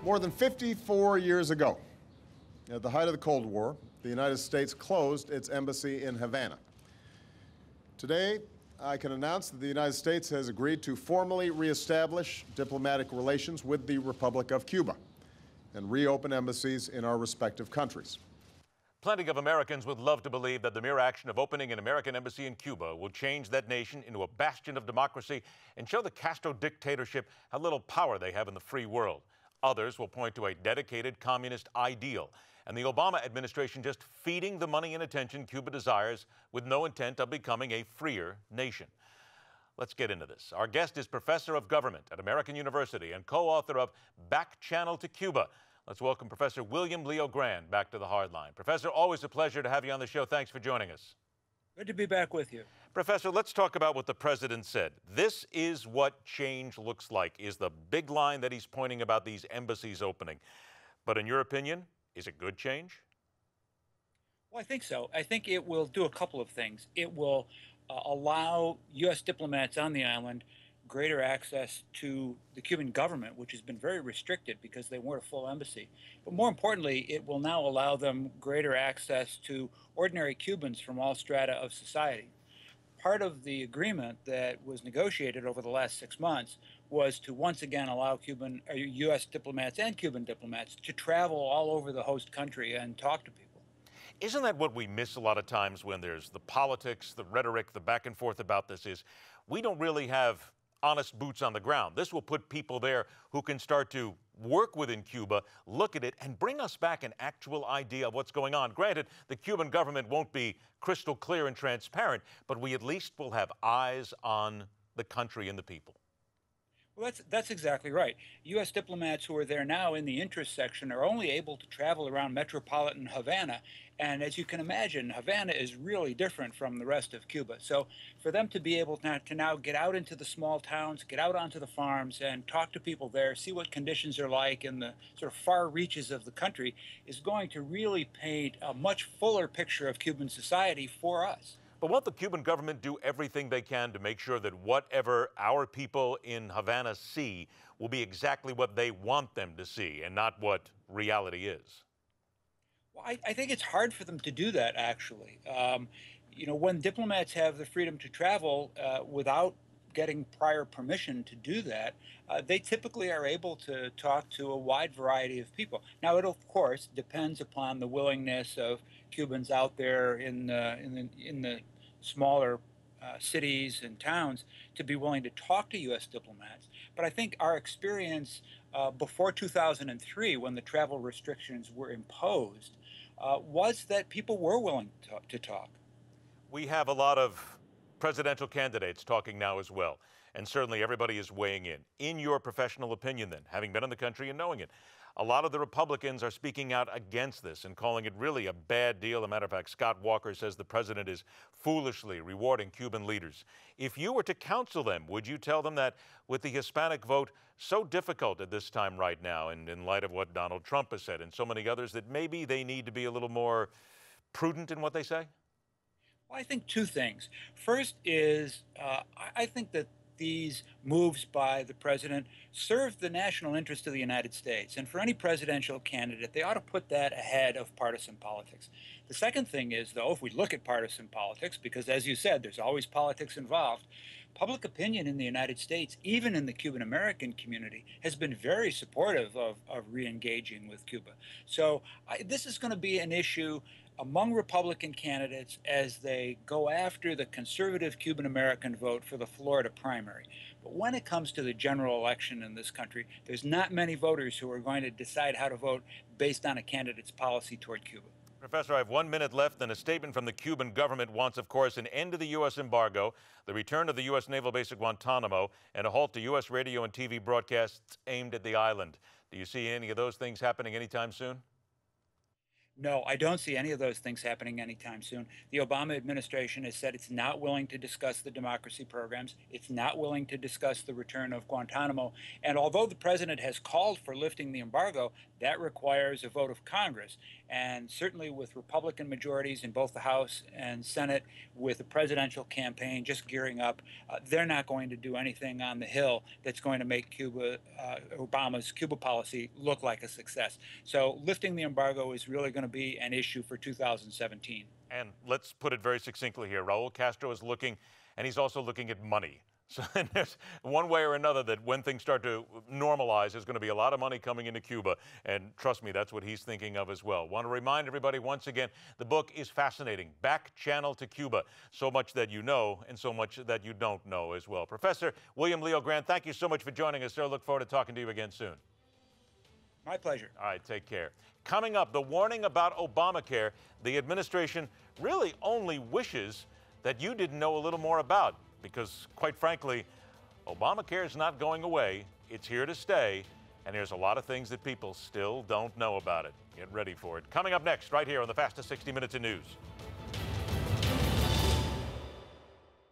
More than 54 years ago, at the height of the Cold War, the United States closed its embassy in Havana. Today, I can announce that the United States has agreed to formally reestablish diplomatic relations with the Republic of Cuba and reopen embassies in our respective countries. Plenty of Americans would love to believe that the mere action of opening an American embassy in Cuba will change that nation into a bastion of democracy and show the Castro dictatorship how little power they have in the free world. Others will point to a dedicated communist ideal and the Obama administration just feeding the money and attention Cuba desires with no intent of becoming a freer nation. Let's get into this. Our guest is Professor of Government at American University and co-author of Back Channel to Cuba. Let's welcome Professor William LeoGrande back to the Hardline. Professor, always a pleasure to have you on the show. Thanks for joining us. Good to be back with you. Professor, let's talk about what the president said. This is what change looks like, is the big line that he's pointing about these embassies opening. But in your opinion, is it good change? Well, I think so. I think it will do a couple of things. It will allow U.S. diplomats on the island greater access to the Cuban government, which has been very restricted because they weren't a full embassy. But more importantly, it will now allow them greater access to ordinary Cubans from all strata of society. Part of the agreement that was negotiated over the last 6 months was to once again allow U.S. diplomats and Cuban diplomats to travel all over the host country and talk to people. Isn't that what we miss a lot of times when there's the politics, the rhetoric, the back and forth about this is we don't really have honest boots on the ground. This will put people there who can start to work within Cuba, look at it, and bring us back an actual idea of what's going on. Granted, the Cuban government won't be crystal clear and transparent, but we at least will have eyes on the country and the people. Well, that's exactly right. U.S. diplomats who are there now in the interest section are only able to travel around metropolitan Havana. And as you can imagine, Havana is really different from the rest of Cuba. So for them to be able to now get out into the small towns, get out onto the farms and talk to people there, see what conditions are like in the sort of far reaches of the country is going to really paint a much fuller picture of Cuban society for us. But won't the Cuban government do everything they can to make sure that whatever our people in Havana see will be exactly what they want them to see and not what reality is? Well, I think it's hard for them to do that, actually. You know, when diplomats have the freedom to travel without getting prior permission to do that, they typically are able to talk to a wide variety of people. Now, it of course depends upon the willingness of Cubans out there in the smaller cities and towns to be willing to talk to U.S. diplomats. But I think our experience before 2003, when the travel restrictions were imposed, was that people were willing to talk. We have a lot of presidential candidates talking now as well, and certainly everybody is weighing in. In your professional opinion then, having been in the country and knowing it, a lot of the Republicans are speaking out against this and calling it really a bad deal. As a matter of fact, Scott Walker says the president is foolishly rewarding Cuban leaders. If you were to counsel them, would you tell them that with the Hispanic vote so difficult at this time right now, and in light of what Donald Trump has said and so many others, that maybe they need to be a little more prudent in what they say? Well, I think two things. First is I think that these moves by the president serve the national interest of the United States. And for any presidential candidate, they ought to put that ahead of partisan politics. The second thing is, though, if we look at partisan politics, because as you said, there's always politics involved, public opinion in the United States, even in the Cuban American community, has been very supportive of re-engaging with Cuba. So this is going to be an issue among Republican candidates as they go after the conservative Cuban American vote for the Florida primary. But when it comes to the general election in this country, there's not many voters who are going to decide how to vote based on a candidate's policy toward Cuba. Professor, I have 1 minute left, and a statement from the Cuban government wants, of course, an end to the U.S. embargo, the return of the U.S. naval base at Guantanamo, and a halt to U.S. radio and TV broadcasts aimed at the island. Do you see any of those things happening anytime soon? No, I don't see any of those things happening anytime soon. The Obama administration has said it's not willing to discuss the democracy programs. It's not willing to discuss the return of Guantanamo. And although the president has called for lifting the embargo, that requires a vote of Congress. And certainly with Republican majorities in both the House and Senate, with the presidential campaign just gearing up, they're not going to do anything on the Hill that's going to make Obama's Cuba policy look like a success. So lifting the embargo is really going to be an issue for 2017. And let's put it very succinctly here. Raul Castro is looking, and he's also looking at money. So there's one way or another that when things start to normalize, there's going to be a lot of money coming into Cuba. And trust me, that's what he's thinking of as well. Want to remind everybody once again, the book is fascinating. Back Channel to Cuba. So much that you know and so much that you don't know as well. Professor William LeoGrande, thank you so much for joining us, sir. Look forward to talking to you again soon. My pleasure. All right, take care. Coming up, the warning about Obamacare the administration really only wishes that you didn't know a little more about. Because, quite frankly, Obamacare is not going away. It's here to stay. And there's a lot of things that people still don't know about it. Get ready for it. Coming up next, right here on the fastest 60 Minutes in News.